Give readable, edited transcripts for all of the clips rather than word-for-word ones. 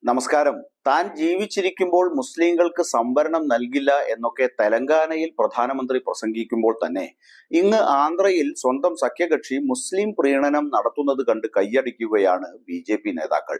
നമസ്കാരം. താൻ ജീവിച്ചിരിക്കുമ്പോൾ മുസ്ലിങ്ങൾക്ക് സംവരണം നൽകില്ല എന്നൊക്കെ തെലങ്കാനയിൽ പ്രധാനമന്ത്രി പ്രസംഗിക്കുമ്പോൾ തന്നെ ഇങ്ങ് ആന്ധ്രയിൽ സ്വന്തം സഖ്യകക്ഷി മുസ്ലിം പ്രീണനം നടത്തുന്നത് കണ്ട് കൈയടിക്കുകയാണ് BJP നേതാക്കൾ.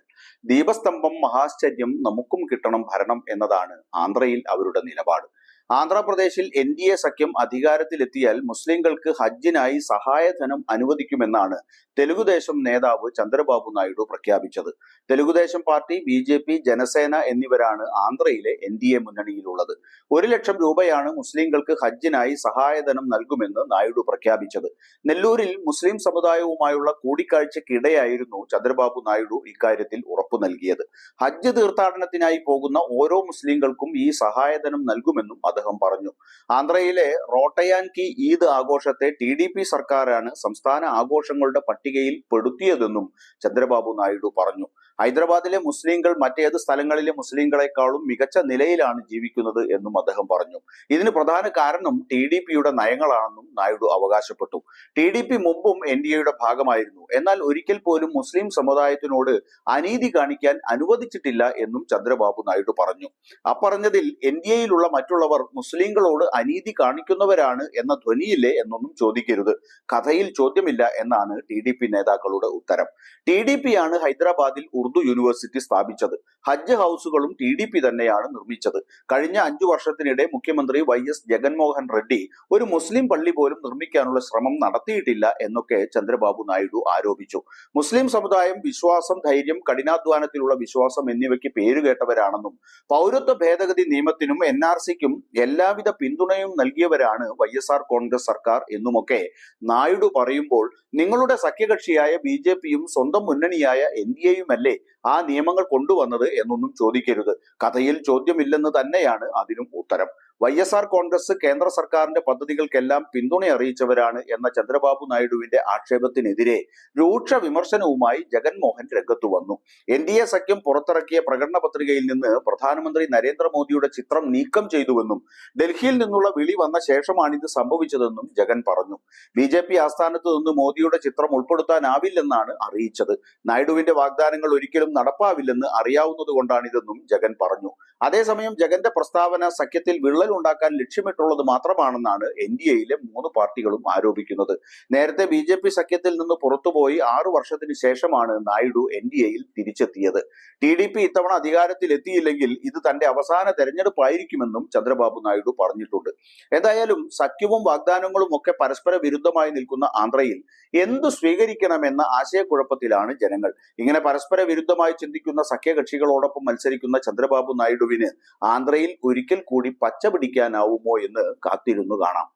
ദീപസ്തംഭം മഹാശ്ചര്യം നമുക്കും കിട്ടണം ഭരണം എന്നതാണ് ആന്ധ്രയിൽ അവരുടെ നിലപാട്. ആന്ധ്രാപ്രദേശിൽ NDA സഖ്യം അധികാരത്തിലെത്തിയാൽ മുസ്ലിങ്ങൾക്ക് ഹജ്ജിനായി സഹായധനം അനുവദിക്കുമെന്നാണ് തെലുഗുദേശം നേതാവ് ചന്ദ്രബാബു നായിഡു പ്രഖ്യാപിച്ചത്. തെലുഗുദേശം പാർട്ടി, BJP, ജനസേന എന്നിവരാണ് ആന്ധ്രയിലെ NDA മുന്നണിയിലുള്ളത്. 1 ലക്ഷം രൂപയാണ് മുസ്ലിങ്ങൾക്ക് ഹജ്ജിനായി സഹായധനം നൽകുമെന്ന് നായിഡു പ്രഖ്യാപിച്ചത്. നെല്ലൂരിൽ മുസ്ലിം സമുദായവുമായുള്ള കൂടിക്കാഴ്ചക്കിടെയായിരുന്നു ചന്ദ്രബാബു നായിഡു ഇക്കാര്യത്തിൽ ഉറപ്പു നൽകിയത്. ഹജ്ജ് തീർത്ഥാടനത്തിനായി പോകുന്ന ഓരോ മുസ്ലിങ്ങൾക്കും ഈ സഹായധനം നൽകുമെന്നും അദ്ദേഹം പറഞ്ഞു. ആന്ധ്രയിലെ റോട്ടയാൻകി ഈദ് ആഘോഷത്തെ TDP സർക്കാരാണ് സംസ്ഥാന ആഘോഷങ്ങളുടെ പട്ടികയിൽ പെടുത്തിയതെന്നും ചന്ദ്രബാബു നായിഡു പറഞ്ഞു. ഹൈദരാബാദിലെ മുസ്ലിങ്ങൾ മറ്റേത് സ്ഥലങ്ങളിലെ മുസ്ലിങ്ങളെക്കാളും മികച്ച നിലയിലാണ് ജീവിക്കുന്നത് എന്നും അദ്ദേഹം പറഞ്ഞു. ഇതിന് പ്രധാന കാരണം TDPയുടെ നയങ്ങളാണെന്നും നായിഡു അവകാശപ്പെട്ടു. TDP മുമ്പും NDAയുടെ ഭാഗമായിരുന്നു. എന്നാൽ ഒരിക്കൽ പോലും മുസ്ലിം സമുദായത്തിനോട് അനീതി കാണിക്കാൻ അനുവദിച്ചിട്ടില്ല എന്നും ചന്ദ്രബാബു നായിഡു പറഞ്ഞു. അപ്പറഞ്ഞതിൽ NDAയിലുള്ള മറ്റുള്ളവർ മുസ്ലിങ്ങളോട് അനീതി കാണിക്കുന്നവരാണ് എന്ന ധ്വനിയില്ലേ എന്നൊന്നും ചോദിക്കരുത്. കഥയിൽ ചോദ്യമില്ല എന്നാണ് TDP നേതാക്കളുടെ ഉത്തരം. TDPയാണ് ഹൈദരാബാദിൽ ഉറുദു യൂണിവേഴ്സിറ്റി സ്ഥാപിച്ചത്. ഹജ്ജ് ഹൗസുകളും TDP തന്നെയാണ് നിർമ്മിച്ചത്. കഴിഞ്ഞ 5 വർഷത്തിനിടെ മുഖ്യമന്ത്രി YS ജഗൻമോഹൻ റെഡ്ഡി ഒരു മുസ്ലിം പള്ളി പോലും നിർമ്മിക്കാനുള്ള ശ്രമം നടത്തിയിട്ടില്ല എന്നൊക്കെ ചന്ദ്രബാബു നായിഡു ആരോപിച്ചു. മുസ്ലിം സമുദായം വിശ്വാസം, ധൈര്യം, കഠിനാധ്വാനത്തിലുള്ള വിശ്വാസം എന്നിവയ്ക്ക് പേരുകേട്ടവരാണെന്നും പൗരത്വ ഭേദഗതി നിയമത്തിനും NRCക്കും എല്ലാവിധ പിന്തുണയും നൽകിയവരാണ് YSR കോൺഗ്രസ് സർക്കാർ എന്നുമൊക്കെ നായിഡു പറയുമ്പോൾ നിങ്ങളുടെ സഖ്യകക്ഷിയായ BJPയും സ്വന്തം മുന്നണിയായ NDAയുമല്ലേ ആ നിയമങ്ങൾ കൊണ്ടുവന്നത് എന്നൊന്നും ചോദിക്കരുത്. കഥയിൽ ചോദ്യമില്ലെന്ന് തന്നെയാണ് അതിനും ഉത്തരം. YSR കോൺഗ്രസ് കേന്ദ്ര സർക്കാരിന്റെ പദ്ധതികൾക്കെല്ലാം പിന്തുണ അറിയിച്ചവരാണ് എന്ന ചന്ദ്രബാബു നായിഡുവിന്റെ ആക്ഷേപത്തിനെതിരെ രൂക്ഷ വിമർശനവുമായി ജഗൻമോഹൻ രംഗത്തു വന്നു. NDA സഖ്യം പുറത്തിറക്കിയ പ്രകടന പത്രികയിൽ നിന്ന് പ്രധാനമന്ത്രി നരേന്ദ്രമോദിയുടെ ചിത്രം നീക്കം ചെയ്തുവെന്നും ഡൽഹിയിൽ നിന്നുള്ള വിളി വന്ന ശേഷമാണിത് സംഭവിച്ചതെന്നും ജഗൻ പറഞ്ഞു. BJP ആസ്ഥാനത്ത് നിന്ന് മോദിയുടെ ചിത്രം ഉൾപ്പെടുത്താനാവില്ലെന്നാണ് അറിയിച്ചത്. നായിഡുവിന്റെ വാഗ്ദാനങ്ങൾ ഒരിക്കലും നടപ്പാവില്ലെന്ന് അറിയാവുന്നത് കൊണ്ടാണിതെന്നും ജഗൻ പറഞ്ഞു. അതേസമയം ജഗന്റെ പ്രസ്താവന സഖ്യത്തിൽ ഉണ്ടാക്കാൻ ലക്ഷ്യമിട്ടുള്ളത് മാത്രമാണെന്നാണ് NDAയിലെ 3 പാർട്ടികളും ആരോപിക്കുന്നത്. നേരത്തെ BJP സഖ്യത്തിൽ നിന്ന് പുറത്തുപോയി 6 വർഷത്തിന് ശേഷമാണ് നായിഡു NDAയിൽ തിരിച്ചെത്തിയത്. TDP ഇത്തവണ അധികാരത്തിൽ എത്തിയില്ലെങ്കിൽ ഇത് തന്റെ അവസാന തെരഞ്ഞെടുപ്പായിരിക്കുമെന്നും ചന്ദ്രബാബു നായിഡു പറഞ്ഞിട്ടുണ്ട്. എന്തായാലും സഖ്യവും വാഗ്ദാനങ്ങളും ഒക്കെ പരസ്പര വിരുദ്ധമായി നിൽക്കുന്ന ആന്ധ്രയിൽ എന്തു സ്വീകരിക്കണമെന്ന ആശയക്കുഴപ്പത്തിലാണ് ജനങ്ങൾ. ഇങ്ങനെ പരസ്പര വിരുദ്ധമായി ചിന്തിക്കുന്ന സഖ്യകക്ഷികളോടൊപ്പം മത്സരിക്കുന്ന ചന്ദ്രബാബു നായിഡുവിന് ആന്ധ്രയിൽ ഒരിക്കൽ കൂടി പച്ച പിടിക്കാനാവുമോ എന്ന് കാത്തിരുന്നു കാണാം.